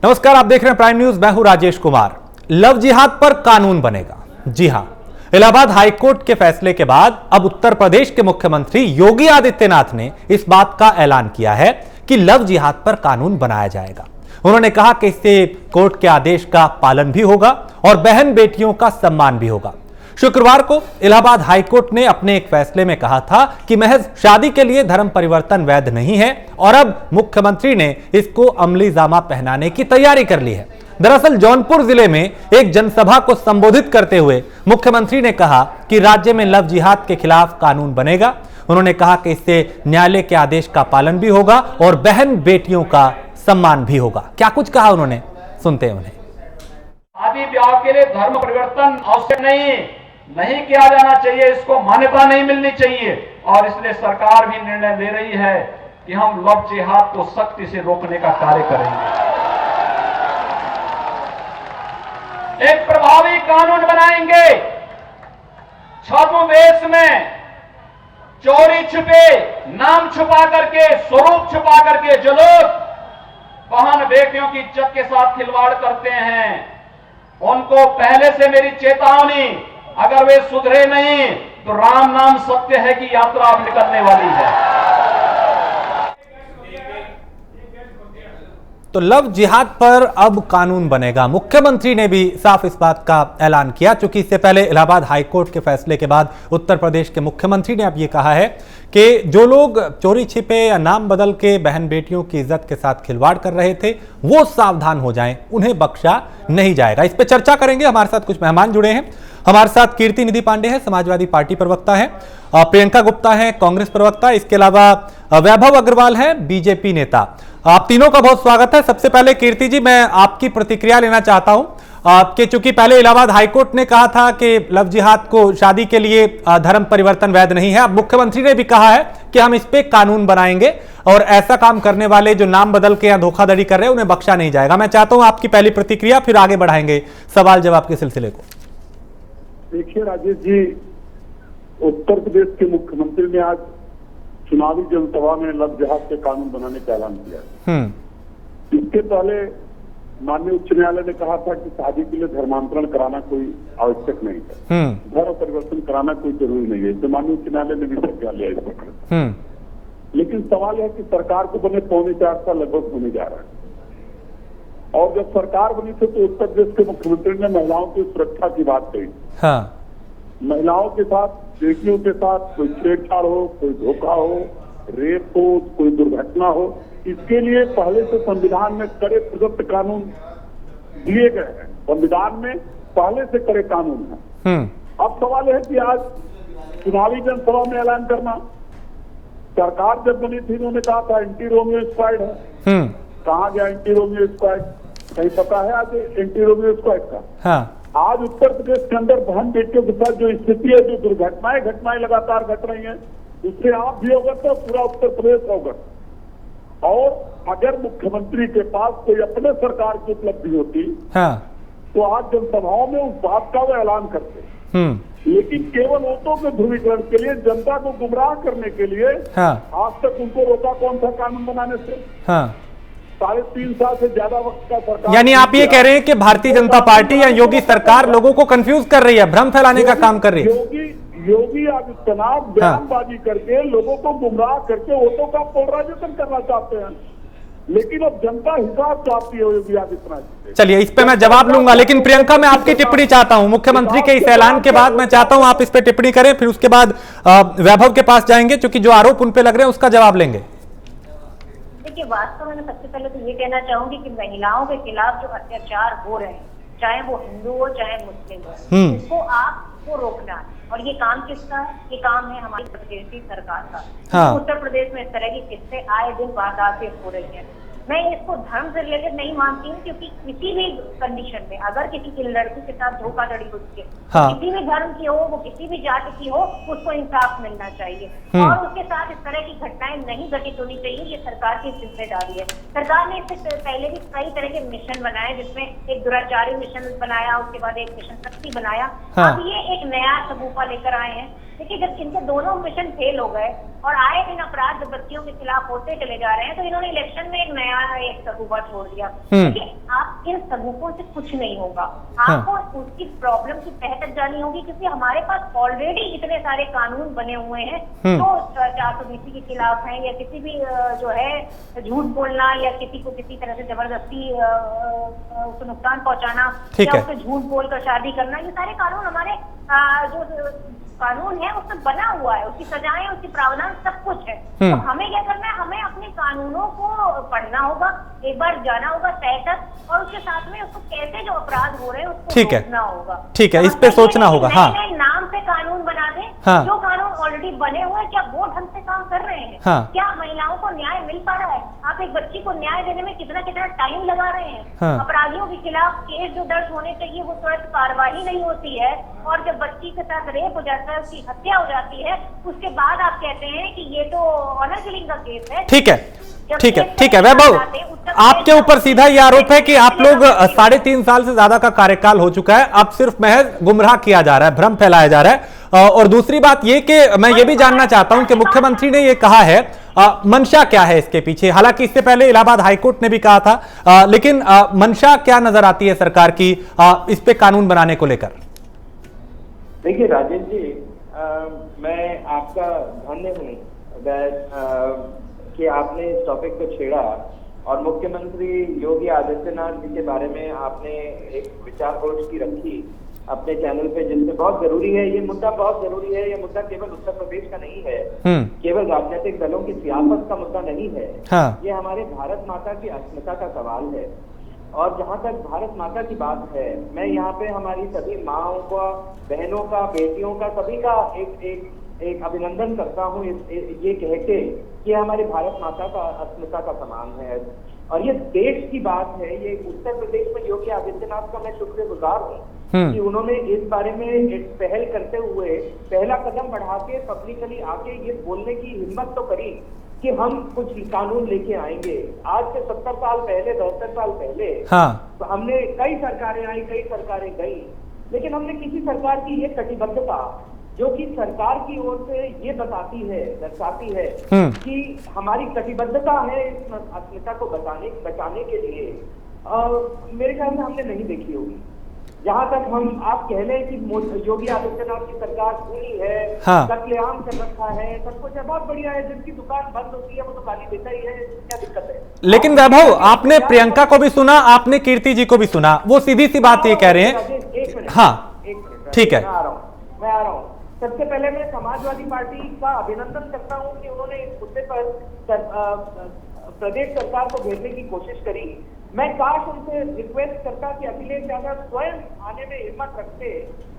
नमस्कार, आप देख रहे हैं प्राइम न्यूज। मैं हूं राजेश कुमार। लव जिहाद पर कानून बनेगा। जी हां, इलाहाबाद हाईकोर्ट के फैसले के बाद अब उत्तर प्रदेश के मुख्यमंत्री योगी आदित्यनाथ ने इस बात का ऐलान किया है कि लव जिहाद पर कानून बनाया जाएगा। उन्होंने कहा कि इससे कोर्ट के आदेश का पालन भी होगा और बहन बेटियों का सम्मान भी होगा। शुक्रवार को इलाहाबाद हाईकोर्ट ने अपने एक फैसले में कहा था कि महज शादी के लिए धर्म परिवर्तन वैध नहीं है और अब मुख्यमंत्री ने इसको अमली जामा पहनाने की तैयारी कर ली है। दरअसल जौनपुर जिले में एक जनसभा को संबोधित करते हुए मुख्यमंत्री ने कहा कि राज्य में लव जिहाद के खिलाफ कानून बनेगा। उन्होंने कहा कि इससे न्यायालय के आदेश का पालन भी होगा और बहन बेटियों का सम्मान भी होगा। क्या कुछ कहा उन्होंने, सुनते हैं उन्हें। शादी ब्याह के लिए धर्म परिवर्तन आवश्यक नहीं किया जाना चाहिए, इसको मान्यता नहीं मिलनी चाहिए और इसलिए सरकार भी निर्णय ले रही है कि हम लव जिहाद को सख्ती से रोकने का कार्य करेंगे। एक प्रभावी कानून बनाएंगे। छद्मवेश में चोरी छुपे, नाम छुपा करके, स्वरूप छुपा करके जो लोग बहन बेटियों की इज्जत के साथ खिलवाड़ करते हैं, उनको पहले से मेरी चेतावनी, अगर वे सुधरे नहीं तो राम नाम सत्य है कि यात्रा अब निकलने वाली है। तो लव जिहाद पर अब कानून बनेगा। मुख्यमंत्री ने भी साफ इस बात का ऐलान किया, क्योंकि इससे पहले इलाहाबाद हाईकोर्ट के फैसले के बाद उत्तर प्रदेश के मुख्यमंत्री ने अब ये कहा है कि जो लोग चोरी छिपे या नाम बदल के बहन बेटियों की इज्जत के साथ खिलवाड़ कर रहे थे वो सावधान हो जाएं, उन्हें बख्शा नहीं जाएगा। इस पर चर्चा करेंगे। हमारे साथ कुछ मेहमान जुड़े हैं। हमारे साथ कीर्ति निधि पांडे हैं, समाजवादी पार्टी प्रवक्ता है, प्रियंका गुप्ता है, कांग्रेस प्रवक्ता, इसके अलावा वैभव अग्रवाल है, बीजेपी नेता। आप तीनों का बहुत स्वागत है। सबसे पहले कीर्ति जी, मैं आपकी प्रतिक्रिया लेना चाहता हूं कि चूंकि पहले इलाहाबाद हाईकोर्ट ने कहा था कि लव जिहाद को शादी के लिए धर्म परिवर्तन वैध नहीं है, अब मुख्यमंत्री ने भी कहा है कि हम इस पे कानून बनाएंगे और ऐसा काम करने वाले जो नाम बदल के या धोखाधड़ी कर रहे हैं उन्हें बख्शा नहीं जाएगा। मैं चाहता हूं आपकी पहली प्रतिक्रिया, फिर आगे बढ़ाएंगे सवाल जवाब के सिलसिले को। देखिए राजेश जी, उत्तर प्रदेश के मुख्यमंत्री ने आज चुनावी जनसभा में लव जिहाद के कानून बनाने का ऐलान किया। इसके पहले माननीय उच्च न्यायालय ने कहा था कि शादी के लिए धर्मांतरण कराना कोई आवश्यक नहीं है, धर्म परिवर्तन कराना कोई जरूरी नहीं है। इससे माननीय उच्च न्यायालय ने भी फैसला लिया इसमें। लेकिन सवाल है कि सरकार को बने 3.25 साल लगभग होने जा रहा है और जब सरकार बनी थी तो उत्तर प्रदेश के मुख्यमंत्री ने महिलाओं की सुरक्षा की बात कही। महिलाओं के साथ, बेटियों के साथ कोई छेड़छाड़ हो, कोई धोखा हो, रेप हो, कोई दुर्घटना हो, इसके लिए पहले से संविधान में कड़े प्रदत्त कानून दिए गए हैं। संविधान में पहले से कड़े कानून हैं। अब सवाल है कि आज चुनावी जनसभा में ऐलान करना। सरकार जब बनी थी उन्होंने कहा था एंटी रोमियो स्क्वाड है। कहाँ गया एंटी रोमियो स्क्वाड? कहीं पता है आज एंटी रोमियो स्क्वाड का? आज उत्तर प्रदेश के अंदर बहन बेटियों के साथ जो स्थिति है, जो घटनाएं लगातार घट रही हैं, उससे आप भी अवगत है, पूरा उत्तर प्रदेश अवगत। और अगर मुख्यमंत्री के पास कोई अपने सरकार की उपलब्धि होती तो आज जनसभाओं में उस बात का वो ऐलान करते। लेकिन केवल वोटों के ध्रुवीकरण के लिए, जनता को गुमराह करने के लिए आज तक उनको रोका कौन सा कानून बनाने से? 3.5 साल से ज्यादा वक्त का सरकार। यानी आप ये कह रहे हैं कि भारतीय जनता पार्टी या योगी सरकार लोगों को कंफ्यूज कर रही है, भ्रम फैलाने का काम कर रही है। योगी आदित्यनाथ बयानबाजी करके लोगों को गुमराह करके वोटों का पोलराइजेशन करना चाहते हैं, लेकिन अब जनता हिसाब चाहती है योगी आदित्यनाथ। चलिए, इस पे मैं जवाब लूंगा, लेकिन प्रियंका मैं आपकी टिप्पणी चाहता हूं। मुख्यमंत्री के इस ऐलान के बाद मैं चाहता हूं आप इस पे टिप्पणी करें, फिर उसके बाद वैभव के पास जाएंगे, क्योंकि जो आरोप उन पे लग रहे हैं उसका जवाब लेंगे। देखिए, वास्तव में सबसे पहले तो ये कहना चाहूंगी कि महिलाओं के खिलाफ जो अत्याचार हो रहे हैं, चाहे वो हिंदू हो चाहे मुस्लिम हो, इसको आपको रोकना है। और ये काम किसका है? ये काम है हमारी प्रदेश की सरकार का। उत्तर प्रदेश में इस तरह की किस्से आए दिन वारदातें हो रही है। मैं इसको धर्म से रिलेटेड नहीं मानती हूँ, क्योंकि किसी भी कंडीशन में अगर किसी की लड़की के साथ धोखाधड़ी होती है, किसी भी धर्म की हो, वो किसी भी जाति की हो, उसको इंसाफ मिलना चाहिए और उसके साथ इस तरह की घटनाएं नहीं घटित होनी चाहिए। ये सरकार की जिम्मेदारी है। सरकार ने इससे पहले भी कई तरह के मिशन बनाए, जिसमें एक दुराचारी मिशन बनाया, उसके बाद एक मिशन शक्ति बनाया। अब ये एक नया सबूफा लेकर आए हैं देखिए जब इनके दोनों मिशन फेल हो गए और आए दिन अपराध बच्चियों के खिलाफ होते चले जा रहे हैं, तो इन्होंने इलेक्शन में एक नया सबूबा छोड़ दिया। देखिए आप इन सबूतों से कुछ नहीं होगा, आपको उसकी प्रॉब्लम की तह तक जानी होगी, क्योंकि हमारे पास ऑलरेडी इतने सारे कानून बने हुए हैं जो 420 के खिलाफ हैं, या किसी भी जो है झूठ बोलना या किसी को किसी तरह से जबरदस्ती उसको नुकसान पहुंचाना या उससे झूठ बोलकर शादी करना, ये सारे कानून हमारे जो कानून है उसमें बना हुआ है, उसकी सजाएं, उसकी प्रावधान सब कुछ है। तो हमें क्या करना है, हमें अपने कानूनों को पढ़ना होगा, एक बार जाना होगा तय तक, और उसके साथ में उसको कैसे जो अपराध हो रहे हैं उसको रोकना होगा। ठीक है, इस पे सोचना होगा। हाँ, नाम पे कानून बना दें। हाँ, जो कानून ऑलरेडी बने हुए हैं क्या वो ढंग से काम कर रहे हैं? हाँ, क्या महिलाओं को न्याय मिल पा रहा है? आप एक बच्ची को न्याय देने में कितना कितना टाइम लगा रहे हैं। हाँ, अपराधियों के खिलाफ केस जो दर्ज होने चाहिए वो तुरंत कार्रवाई नहीं होती है, और जब बच्ची के साथ रेप हो जाता है, उसकी हत्या हो जाती है, उसके बाद आप कहते हैं कि ये तो ऑनर किलिंग का केस है। ठीक है, ठीक है, ठीक है वैभव, आपके ऊपर सीधा ये आरोप है कि आप लोग 3.5 साल से ज्यादा का कार्यकाल हो चुका है, अब सिर्फ महज गुमराह किया जा रहा है, भ्रम फैलाया जा रहा है। और दूसरी बात ये कि मैं ये भी जानना चाहता हूं कि मुख्यमंत्री ने ये कहा है, मंशा क्या है इसके पीछे? हालांकि इससे पहले इलाहाबाद हाईकोर्ट ने भी कहा था, लेकिन मंशा क्या नजर आती है सरकार की इस पे कानून बनाने को लेकर? देखिए राजेश जी, मैं आपका धन्य हूँ कि आपने इस टॉपिक को छेड़ा और मुख्यमंत्री योगी आदित्यनाथ जी के बारे में आपने एक विचार गोष्ठी रखी अपने चैनल पे, जिससे बहुत जरूरी है। ये मुद्दा बहुत जरूरी है। ये मुद्दा केवल उत्तर प्रदेश का नहीं है, केवल राजनीतिक दलों की सियासत का मुद्दा नहीं है। हाँ। ये हमारे भारत माता की अस्मिता का सवाल है। और जहाँ तक भारत माता की बात है, मैं यहाँ पे हमारी सभी माँओं का, बहनों का, बेटियों का, सभी का एक अभिनंदन करता हूँ ये कह के कि हमारी भारत माता का अस्मिता का समान है। और ये देश की बात है। ये उत्तर प्रदेश में योगी आदित्यनाथ का मैं शुक्रगुजार हूँ कि उन्होंने इस बारे में एक पहल करते हुए पहला कदम बढ़ा के पब्लिकली आके ये बोलने की हिम्मत तो करी कि हम कुछ कानून लेके आएंगे। आज से 70 साल पहले, 72 साल पहले, हाँ, तो हमने कई सरकारें आई, कई सरकारें गई, लेकिन हमने किसी सरकार की ये कटिबद्धता जो कि सरकार की ओर से ये दर्शाती है कि हमारी कटिबद्धता है इस अस्मिता को बचाने के लिए, मेरे ख्याल से हमने नहीं देखी होगी। जहां तक आप कह लें कि योगी आदित्यनाथ की सरकार पूरी है, हाँ, कत्लेआम कर रखा है, सब कुछ है, बहुत बढ़िया है। जिसकी दुकान बंद होती है वो तो गाली देता ही है, क्या दिक्कत है? लेकिन वैभव, आपने प्रियंका को भी सुना, आपने कीर्ति जी को भी सुना, वो सीधी सी बात ये कह रहे हैं। एक मिनट, हाँ, एक मिनट, ठीक है, मैं आ रहा हूँ। सबसे पहले मैं समाजवादी पार्टी का अभिनंदन करता हूं कि उन्होंने इस मुद्दे पर प्रदेश सरकार को घेरने की कोशिश करी। मैं काश उनसे रिक्वेस्ट करता कि अखिलेश यादव स्वयं आने में हिम्मत रखते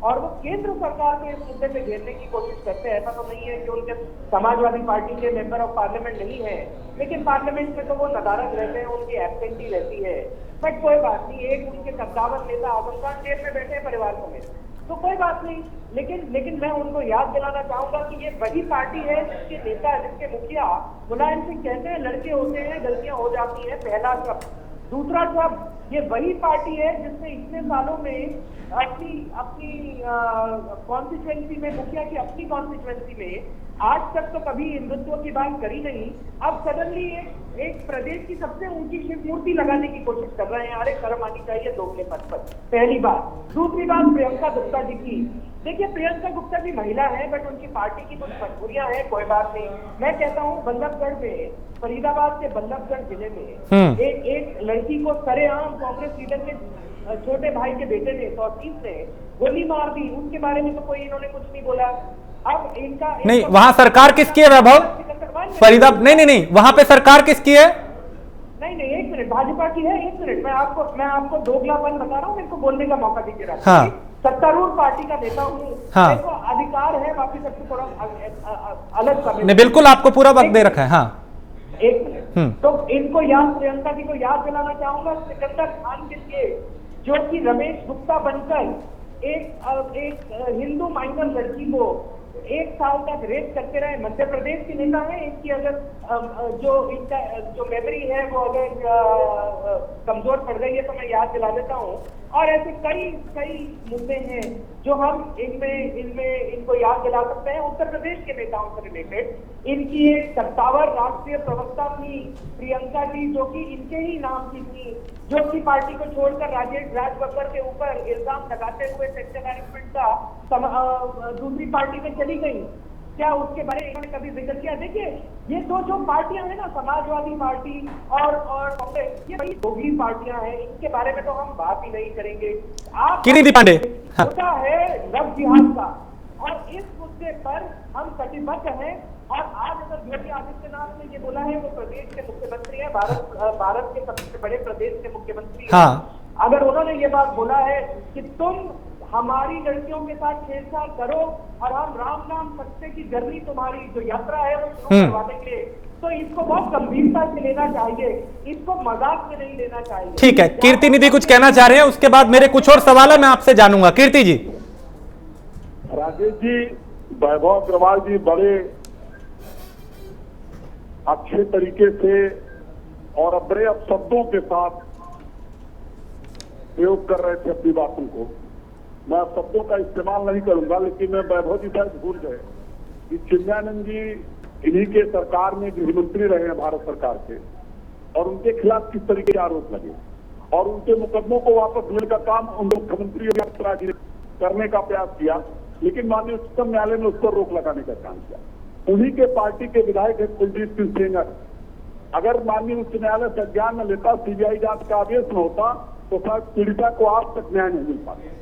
और वो केंद्र सरकार को इस मुद्दे पे घेरने की कोशिश करते। ऐसा तो नहीं है कि उनके समाजवादी पार्टी के मेंबर ऑफ पार्लियामेंट नहीं है, लेकिन पार्लियामेंट में तो वो नदारद रहते हैं, उनकी एब्सेंटी रहती है। बट कोई बात नहीं, एक उनके कद्दावर नेता आजम खान जेल में बैठे हैं परिवार समेत, तो कोई बात नहीं। लेकिन मैं उनको याद दिलाना चाहूंगा कि ये वही पार्टी है जिसके नेता, जिसके मुखिया मुलायम सिंह कहते हैं लड़के होते हैं, गलतियां हो जाती हैं, पहला शब्द। दूसरा शब्द, ये वही पार्टी है जिसने इतने सालों में अपनी कॉन्स्टिट्यूएंसी में, मुखिया की अपनी कॉन्स्टिट्यूएंसी में आज तक तो कभी हिंदुत्व की बात करी नहीं। अब सडनली एक प्रदेश की सबसे ऊंची शिव मूर्ति लगाने की कोशिश कर रहे हैं। अरे शर्म आनी चाहिए दोगले पद पर, पहली बात। दूसरी बात प्रियंका गुप्ता जी की, देखिए प्रियंका गुप्ता भी महिला है, बट उनकी पार्टी की कुछ मजबूरियां हैं, कोई बात नहीं। मैं कहता हूँ बल्लभगढ़ में, फरीदाबाद के बल्लभगढ़ जिले में एक लड़की को सरेआम कांग्रेस लीडर के छोटे भाई के बेटे ने 130 ने गोली मार दी, उनके बारे में तो कोई इन्होंने कुछ नहीं बोला। अब इनका नहीं, वहां सरकार किसकी है वैभव? फरीदाबाद नहीं, वहां पे सरकार किसकी है? नहीं, एक मिनट, भाजपा की है। एक मिनट, मैं आपको दोगलापन बता रहा हूँ, मेरे को बोलने का मौका दीजिए। हाँ, सत्तारूढ़ पार्टी का नेता हूँ, हाँ, मेरे को अधिकार है बाकी सबसे थोड़ा अलग समय। नहीं, बिल्कुल आपको पूरा वक्त दे रखा है। हाँ, एक मिनट, तो इनको प्रियंका जी को याद दिलाना चाहूंगा सिकंदर खान के लिए, जो कि रमेश गुप्ता बनकर एक हिंदू माइनर लड़की को 1 साल तक रेप करते रहे। मध्य प्रदेश के नेता हैं, इनकी अगर इनका जो मेमोरी है वो अगर कमजोर पड़ गई है तो मैं याद दिला देता हूँ। और ऐसे कई मुद्दे हैं जो हम इनको याद दिला सकते हैं। उत्तर प्रदेश के नेताओं से रिलेटेड इनकी एक सत्तावर राष्ट्रीय प्रवक्ता थी प्रियंका जी, जो कि इनके ही नाम की थी, जो अपनी पार्टी को छोड़कर राज बब्बर के ऊपर इल्जाम लगाते हुए सेक्शन मैनेजमेंट का दूसरी पार्टी में चली गई। क्या उसके बारे में इन्होंने कभी जिक्र किया? देखिए, ये जो पार्टियां हैं ना, समाजवादी पार्टी और कांग्रेस, ये बड़ी दोगली पार्टियां हैं, इनके बारे में तो हम बात ही नहीं करेंगे। आप किरीटी पांडे मुद्दा है लव जिहाद का, और इस मुद्दे पर हम कटिबद्ध हैं। और आज अगर योगी आदित्यनाथ ने ये बोला है, वो प्रदेश के मुख्यमंत्री है, भारत के सबसे बड़े प्रदेश के मुख्यमंत्री हैं। अगर उन्होंने ये बात बोला है कि तुम हमारी लड़कियों के साथ छेड़छाड़ करो और हम राम नाम सत्य की जर्नी, तुम्हारी जो यात्रा है वो शुरू करवा देंगे, तो इसको बहुत गंभीरता से लेना चाहिए, इसको मजाक में नहीं लेना चाहिए। ठीक है, कीर्ति निधि कुछ कहना चाह रहे हैं, उसके बाद मेरे कुछ और सवाल है, मैं आपसे जानूंगा। कीर्ति जी। राजेश जी, वैभव अग्रवाल जी बड़े अच्छे तरीके से और बड़े अपशब्दों के साथ प्रयोग कर रहे थे अपनी बातों को। मैं शब्दों का इस्तेमाल नहीं करूंगा, लेकिन मैं वैभव जी शायद भूल गए कि चिन्मयानंद जी इन्हीं के सरकार में गृह मंत्री रहे हैं भारत सरकार के, और उनके खिलाफ किस तरीके के आरोप लगे और उनके मुकदमों को वापस लेने का काम उन मुख्यमंत्री ने करने का प्रयास किया, लेकिन माननीय उच्चतम न्यायालय ने उस पर रोक लगाने का काम किया। उन्हीं के पार्टी के विधायक है कुलदीप सिंह सेंगर। अगर माननीय उच्च न्यायालय संज्ञान न लेता, सीबीआई जांच का आदेश न होता, तो शायद पीड़िता को आज तक न्याय नहीं मिल पाता।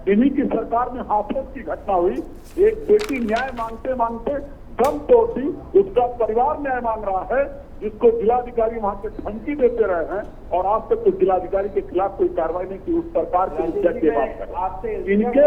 इन्हीं की सरकार में हाथरस की घटना हुई, एक बेटी न्याय मांगते मांगते दम तोड़ दी, उसका परिवार न्याय मांग रहा है, जिसको जिलाधिकारी वहां से धमकी देते रहे हैं, और आज तक उस जिलाधिकारी के खिलाफ कोई कार्रवाई नहीं की। उस सरकार के मुद्दे की बात करें, इनके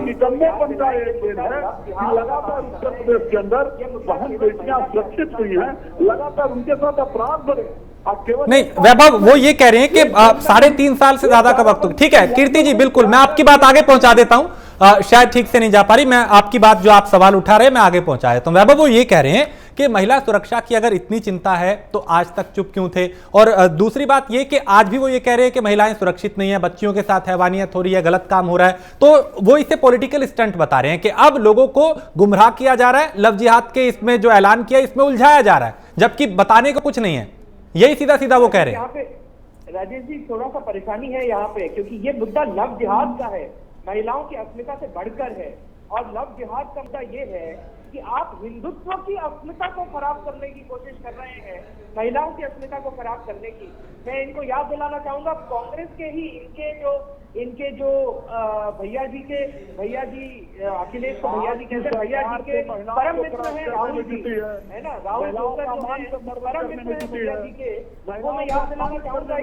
निकम्मेपन का एक दिन है कि लगातार उत्तर प्रदेश के अंदर बहन बेटियां सुरक्षित हुई हैं, लगातार उनके साथ अपराध बढ़े। नहीं वैभव, वो ये कह रहे हैं कि 3.5 साल से ज्यादा का वक्त। ठीक है कीर्ति जी, बिल्कुल मैं आपकी बात आगे पहुंचा देता हूं, शायद ठीक से नहीं जा पा रही, मैं आपकी बात जो आप सवाल उठा रहे हैं मैं आगे पहुंचा देता हूं। वैभव, वो ये कह रहे हैं कि महिला सुरक्षा की अगर इतनी चिंता है तो आज तक चुप क्यों थे, और दूसरी बात ये कि आज भी वो ये कह रहे हैं कि महिलाएं सुरक्षित नहीं है, बच्चियों के साथ हैवानियत हो रही है, गलत काम हो रहा है, तो वो इसे पॉलिटिकल स्टंट बता रहे हैं कि अब लोगों को गुमराह किया जा रहा है, लव जिहाद के इसमें जो ऐलान किया इसमें उलझाया जा रहा है, जबकि बताने को कुछ नहीं है। यही सीधा सीधा वो कह रहे हैं। यहाँ पे राजेश जी थोड़ा सा परेशानी है यहाँ पे, क्योंकि ये मुद्दा लव जिहाद का है, महिलाओं की अस्मिता से बढ़कर है। और लव जिहाद का मुद्दा ये है कि आप हिंदुत्व की अस्मिता को खराब करने की कोशिश कर रहे हैं, महिलाओं की अस्मिता को खराब करने की। मैं इनको याद दिलाना चाहूंगा, कांग्रेस के ही इनके जो भैया जी अखिलेश को भैया जी कहते हैं, भैया जी के परम मित्र हैं राहुल जी, है ना, राहुल जो है परम मित्र हैं भैया जी के, वो मैं याद दिलाना चाहूंगा।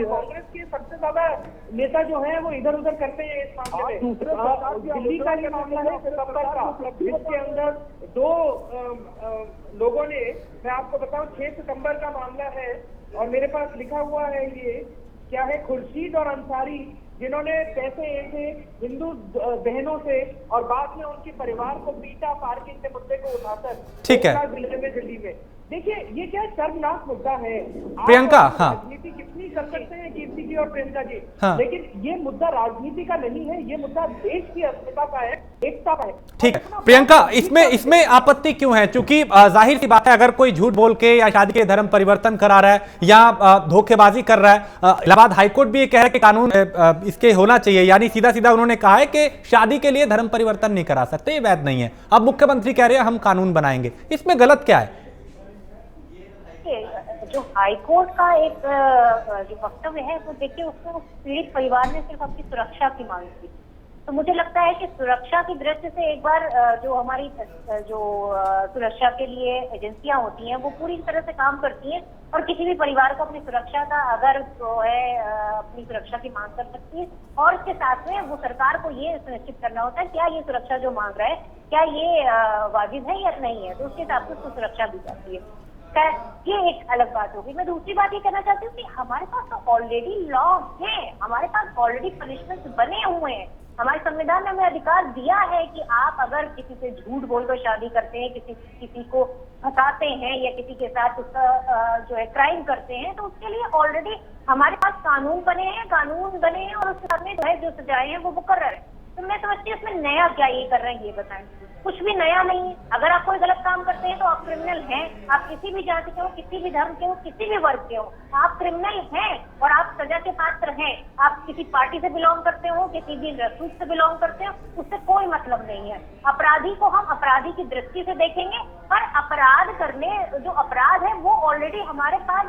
कांग्रेस के सबसे ज्यादा नेता जो है वो इधर उधर करते हैं इस मामले में। दिल्ली का ये मामला है सितंबर का, इसके अंदर 2 लोगों ने, मैं आपको बताऊं 6 सितंबर का मामला है और मेरे पास लिखा हुआ है, ये क्या है, खुर्शीद और अंसारी, जिन्होंने पैसे ऐसे हिंदू बहनों से और बाद में उनके परिवार को पीटा पार्किंग के मुद्दे को उठाकर, ठीक है, जिले में दिल्ली में। देखिए ये क्या शर्मनाक मुद्दा है। प्रियंका, हाँ, राजनीति कितनी कर सकते हैं कीर्ति जी और प्रियंका जी, हाँ, लेकिन ये मुद्दा राजनीति का नहीं है, ये मुद्दा देश की अस्मिता का है, एकता का है। ठीक है प्रियंका, इसमें आपत्ति क्यों है? क्योंकि जाहिर सी बात है, अगर कोई झूठ बोल के या शादी के धर्म परिवर्तन करा रहा है या धोखेबाजी कर रहा है, इलाहाबाद हाईकोर्ट भी ये कह रहा है कि कानून इसके होना चाहिए, यानी सीधा सीधा उन्होंने कहा है कि शादी के लिए धर्म परिवर्तन नहीं करा सकते, ये वैध नहीं है। अब मुख्यमंत्री कह रहे हैं हम कानून बनाएंगे, इसमें गलत क्या है? जो हाईकोर्ट का एक जो वक्तव्य है वो देखिए, उसको पीड़ित परिवार ने सिर्फ अपनी सुरक्षा की मांग की, तो मुझे लगता है कि सुरक्षा की दृष्टि से एक बार जो हमारी जो सुरक्षा के लिए एजेंसियां होती हैं वो पूरी तरह से काम करती हैं, और किसी भी परिवार को अपनी सुरक्षा का अगर जो है अपनी सुरक्षा की मांग कर सकती है, और इसके साथ में वो सरकार को ये सुनिश्चित करना होता है क्या ये सुरक्षा जो मांग रहा है क्या ये वाजिब है या नहीं है, तो उसके हिसाब से उसको सुरक्षा दी जाती है। ये एक अलग बात होगी। मैं दूसरी बात ये कहना चाहती हूँ कि हमारे पास तो ऑलरेडी लॉ है, हमारे पास ऑलरेडी पनिशमेंट बने हुए हैं, हमारे संविधान ने हमें अधिकार दिया है कि आप अगर किसी से झूठ बोलकर शादी करते हैं, किसी को फंसाते हैं या किसी के साथ उसका जो है क्राइम करते हैं, तो उसके लिए ऑलरेडी हमारे पास कानून बने हैं और उसके साथ में जो है जो सजाएं हैं वो मुकर्रर है। तो मैं समझती हूँ इसमें नया क्या ये कर रहे हैं, ये बताएं। कुछ भी नया नहीं है। अगर आप कोई गलत काम करते हैं तो आप क्रिमिनल हैं। आप किसी भी जाति के हो, किसी भी धर्म के हो, किसी भी वर्ग के हो, आप क्रिमिनल हैं और आप सजा के पात्र हैं। आप किसी पार्टी से बिलोंग करते हो, किसी भी ग्रुप से बिलोंग करते हो, उससे कोई मतलब नहीं है। अपराधी को हम अपराधी की दृष्टि से देखेंगे, पर अपराध करने जो अपराध है वो ऑलरेडी हमारे पास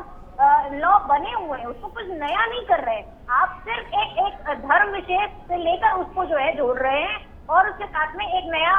लॉ बने हुए हैं, उसको कुछ नया नहीं कर रहे हैं। आप सिर्फ एक धर्म विशेष से लेकर उसको जो है जोड़ रहे हैं और उसके साथ में एक नया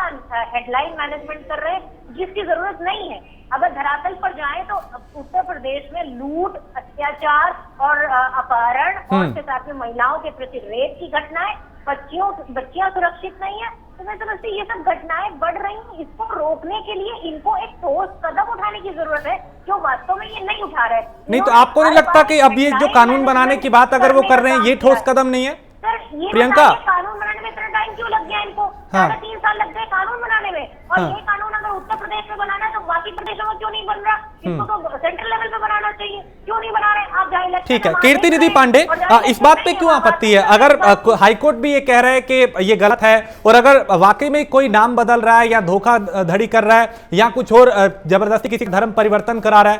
हेडलाइन मैनेजमेंट कर रहे हैं जिसकी जरूरत नहीं है। अगर धरातल पर जाएं तो उत्तर प्रदेश में लूट, अत्याचार और अपहरण और उसके साथ में महिलाओं के प्रति रेप की घटनाएं, बच्चियां सुरक्षित नहीं है। तो मैं समझती हूँ ये सब घटनाएं बढ़ रही हैं। इसको रोकने के लिए इनको एक ठोस कदम उठाने की जरूरत है, जो वास्तव में ये नहीं उठा रहे। नहीं तो आपको नहीं लगता कि अब ये जो कानून बनाने की बात अगर वो कर रहे हैं, ये ठोस कदम नहीं है? सर ये प्रियंका, कानून बनाने में इतना टाइम क्यों लग गया इनको? 3.5 साल लग गए कानून बनाने में। और ये कानून अगर उत्तर प्रदेश में बनाना है तो बाकी प्रदेशों में क्यों नहीं बन रहा? इसको तो सेंट्रल लेवल पे बनाना चाहिए, क्यों नहीं बना रहे? आप जाए ठीक है, कीर्ति निधि पांडे, इस बात पे क्यों आपत्ति है? अगर हाईकोर्ट भी ये कह रहा है कि ये गलत है और अगर वाकई में कोई नाम बदल रहा है या धोखाधड़ी कर रहा है या कुछ और जबरदस्ती किसी धर्म परिवर्तन करा रहा है,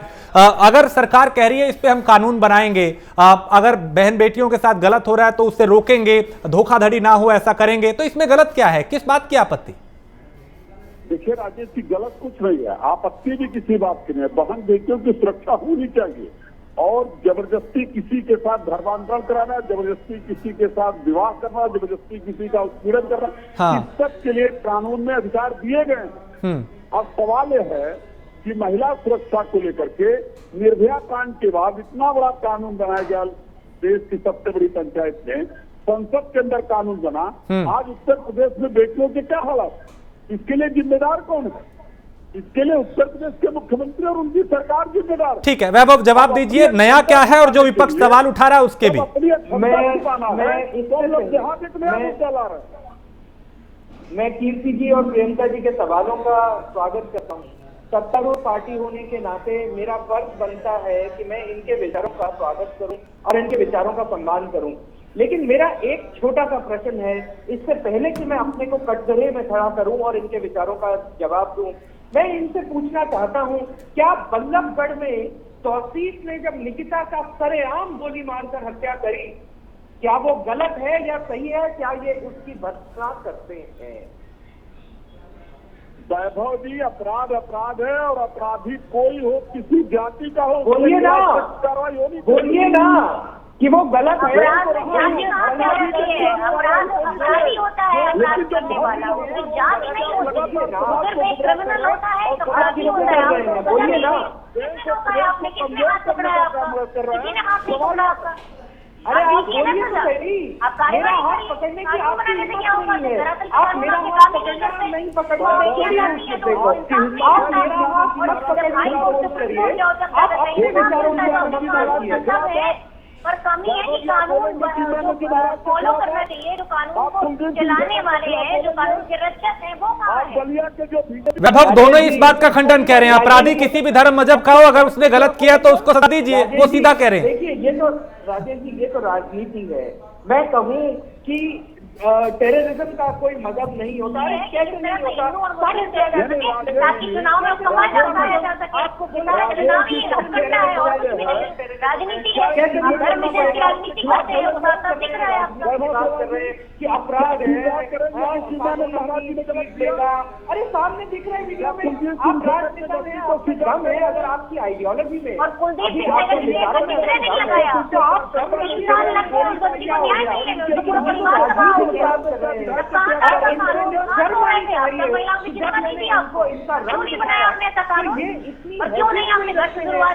अगर सरकार कह रही है इस पे हम कानून बनाएंगे, अगर बहन बेटियों के साथ गलत हो रहा है तो उससे रोकेंगे, धोखाधड़ी ना हो ऐसा करेंगे, तो इसमें गलत क्या है? किस बात की आपत्ति? देखिए राजेश जी, गलत कुछ नहीं है, आपत्ति भी किसी बात की नहीं है। बहन बेटियों की सुरक्षा होनी चाहिए और जबरदस्ती किसी के साथ धर्मांतरण कराना, जबरदस्ती किसी के साथ विवाह करना, जबरदस्ती किसी का उत्पीड़न करना, हाँ। इस सब के लिए कानून में अधिकार दिए गए हैं। अब सवाल यह है कि महिला सुरक्षा को लेकर के निर्भया कांड के बाद इतना बड़ा कानून बनाया गया, देश की सबसे बड़ी पंचायत में, संसद के अंदर कानून बना, आज उत्तर प्रदेश में बेटियों के क्या हालात? इसके लिए जिम्मेदार कौन है? इसके लिए उत्तर प्रदेश के मुख्यमंत्री और उनकी सरकार जिम्मेदार है। ठीक है, वैभव जवाब दीजिए, नया क्या है और जो विपक्ष सवाल उठा रहा है उसके भी। मैं कीर्ति जी और प्रियंका जी के सवालों का स्वागत करता हूँ। सत्तारूढ़ पार्टी होने के नाते मेरा फर्ज बनता है कि मैं इनके विचारों का स्वागत करूं और इनके विचारों का सम्मान करूं। लेकिन मेरा एक छोटा सा प्रश्न है, इससे पहले कि मैं अपने को कटघरे में खड़ा करूं और इनके विचारों का जवाब दूं, मैं इनसे पूछना चाहता हूं, क्या बल्लभगढ़ में तौसीफ ने जब निकिता का सरेआम गोली मारकर हत्या करी, क्या वो गलत है या सही है? क्या ये उसकी भर्त्सना करते हैं? वैभव जी, अपराध अपराध है और अपराधी कोई हो, किसी जाति का हो, बोलिए ना, कार्रवाई होनी, बोलिए ना कि वो गलत है। अपराधी होता है अपराध करने वाला, उसकी जाति नहीं होती। सिर्फ एक क्रिमिनल होता है, अपराधी होता है। बोलिए ना, आपने किसने हाथ पकड़ा है आपका? किसी ने हाथ नहीं पकड़ा आपका? अरे आप बोलिए तो सही, मेरा हाथ पकड़ने की आपकी हिम्मत नहीं है। आप मेरा हाथ पकड़ना नहीं पकड़ना देखिए, आप मेरा हाथ मत पकड़ने की कोशिश करिए। आप अपने विचारों की पर कमी है कि कानून फॉलो करना चाहिए, जो कानून को चलाने वाले हैं, जो कानून के रक्षक हैं, वो कहाँ है? वैभव दोनों इस बात का खंडन कह रहे हैं, अपराधी किसी भी धर्म मजहब का हो, अगर उसने गलत किया तो उसको सजा दीजिए, वो सीधा कह रहे हैं। देखिए, ये तो राजेश जी, ये तो राजनीति है। मैं कहूँ कि टेररिज्म का कोई मजहब नहीं होता है, कैसे नहीं होता? ताकि चुनाव में उसका फायदा उठाया जा सके। आपको चुनावी बनना है और राजनीति राजनीति करते हैं, उसका सब दिख रहा है। आपको कि अपराध है, अरे सामने दिख रहा है वीडियो में, आप राजनेता में आपको दम है, अगर आपकी आइडियोलॉजी में और कुलदीप नहीं लगाया तो आप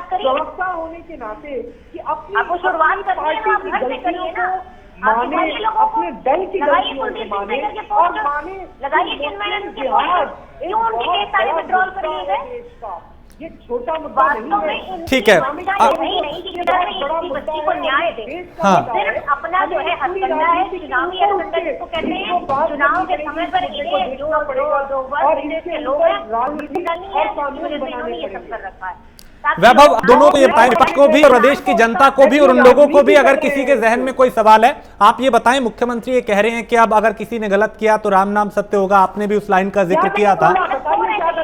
प्रवक्ता होने के नाते कि आपको शुरुआत करनी है, आप घर से करिए ना। माने, अपने दल की गलतियों से माने और माने लगाइए कि क्यों उनके केस सारे विड्रॉल कर लिए गए। ये छोटा मुद्दा नहीं है। ठीक है। बच्ची को न्याय दे। हाँ। सिर्फ अपना जो है हथकंडा है, चुनावी हथकंडा जिसको कहते हैं, चुनाव के समय पर इन्हें जो वर्ग के लोग हैं, इन्होंने ये सब कर रखा है। वैभव, दोनों को ये बताएं, विपक्ष को भी और प्रदेश की जनता को भी और उन लोगों को भी, अगर किसी के जहन में कोई सवाल है आप ये बताएं। मुख्यमंत्री ये कह रहे हैं कि अब अगर किसी ने गलत किया तो राम नाम सत्य होगा, आपने भी उस लाइन का जिक्र किया था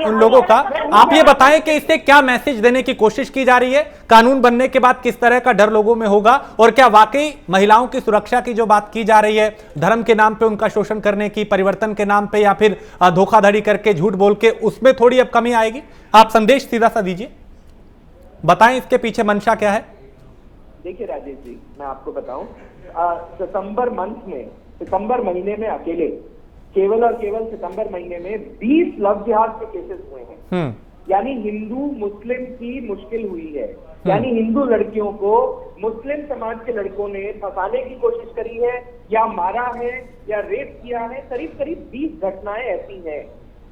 उन लोगों का। आप ये बताएं कि इससे क्या मैसेज देने की कोशिश की जा रही है, कानून बनने के बाद किस तरह का डर लोगों में होगा, और क्या वाकई महिलाओं की सुरक्षा की जो बात की जा रही है, धर्म के नाम पे उनका शोषण करने की, परिवर्तन के नाम पे या फिर धोखाधड़ी करके, झूठ बोल के, उसमें थोड़ी अब कमी आएगी? आप संदेश सीधा सा दीजिए, बताएं इसके पीछे मंशा क्या है। देखिए राजेश जी, मैं आपको बताऊं, सितंबर महीने में अकेले केवल और केवल सितंबर महीने में 20 लव जिहाद के केसेस हुए हैं। यानी हिंदू मुस्लिम की मुश्किल हुई है, यानी हिंदू लड़कियों को मुस्लिम समाज के लड़कों ने फंसाने की कोशिश करी है, या मारा है, या रेप किया है। करीब करीब 20 घटनाएं ऐसी हैं।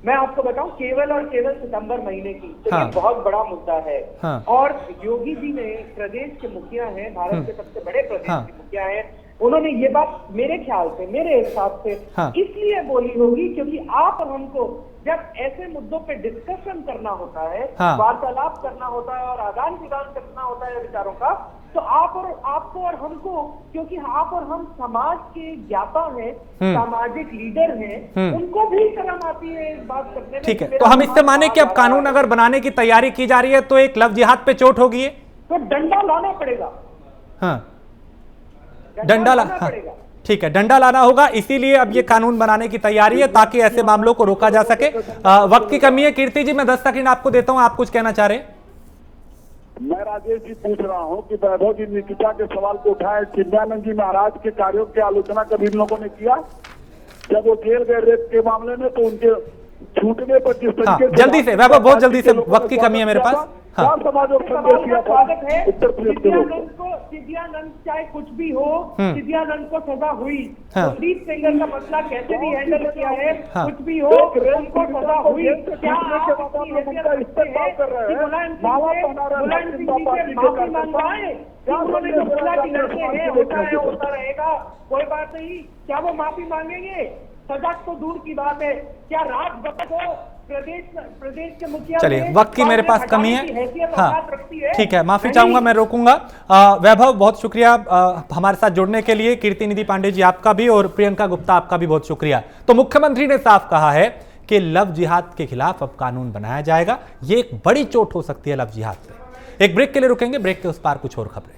मैं आपको बताऊं, केवल और केवल सितंबर महीने की, तो ये बहुत बड़ा मुद्दा है। और योगी जी ने, प्रदेश के मुखिया हैं, भारत के सबसे बड़े प्रदेश के मुखिया हैं, उन्होंने ये बात मेरे ख्याल से, मेरे हिसाब से इसलिए बोली होगी क्योंकि आप और हमको जब ऐसे मुद्दों पे डिस्कशन करना होता है, वार्तालाप करना होता है और आदान प्रदान करना होता है विचारों का, तो आपको और हमको, क्योंकि आप और हम समाज के ज्ञाता हैं, सामाजिक लीडर हैं, उनको भी शर्म आती है इस बात करने में। ठीक है, तो हम इससे माने कि अब कानून अगर बनाने की तैयारी की जा रही है तो एक लव जिहाद पे चोट होगी, तो डंडा लाना पड़ेगा। डंडा लाना पड़ेगा। ठीक है, डंडा लाना होगा, इसीलिए अब ये कानून बनाने की तैयारी है ताकि ऐसे मामलों को रोका जा सके। वक्त की कमी है, कीर्ति जी मैं 10 सेकंड आपको देता हूं, आप कुछ कहना चाह रहे हैं? मैं राजेश जी पूछ रहा हूं कि वैभव जी निकिता के सवाल को उठाए, चिन्मयानंद जी महाराज के कार्यों की आलोचना कभी इन लोगों ने किया? जब वो जेल गए रेप के मामले में तो उनके छूटने पर जिस तरीके से, जल्दी से वैभव, बहुत जल्दी से, वक्त की कमी है मेरे पास। समाज और स्वागत है। चिदयानंद चाहे कुछ भी हो, चिदयानंद को सजा हुई, कुलदीप सेंगर का मसला कैसे भी हैंडल किया है, कुछ भी हो उनको सजा हुई। क्या मुलायम सिंह जी से माफी मंगवाए? उन्होंने जो बोला कि लड़के हैं, होता है, होता रहेगा, कोई बात नहीं, क्या वो माफी मांगेंगे? सजा तो दूर की बात है, क्या राज बखत हो प्रदेश के मुखिया? चलिए, वक्त की मेरे पास कमी है। हाँ, ठीक है, माफी चाहूंगा, मैं रोकूंगा। वैभव, बहुत शुक्रिया हमारे साथ जुड़ने के लिए। कीर्ति निधि पांडे जी आपका भी, और प्रियंका गुप्ता आपका भी बहुत शुक्रिया। तो मुख्यमंत्री ने साफ कहा है कि लव जिहाद के खिलाफ अब कानून बनाया जाएगा। ये एक बड़ी चोट हो सकती है लव जिहाद पे। एक ब्रेक के लिए रुकेंगे, ब्रेक के उस पार कुछ और खबरें।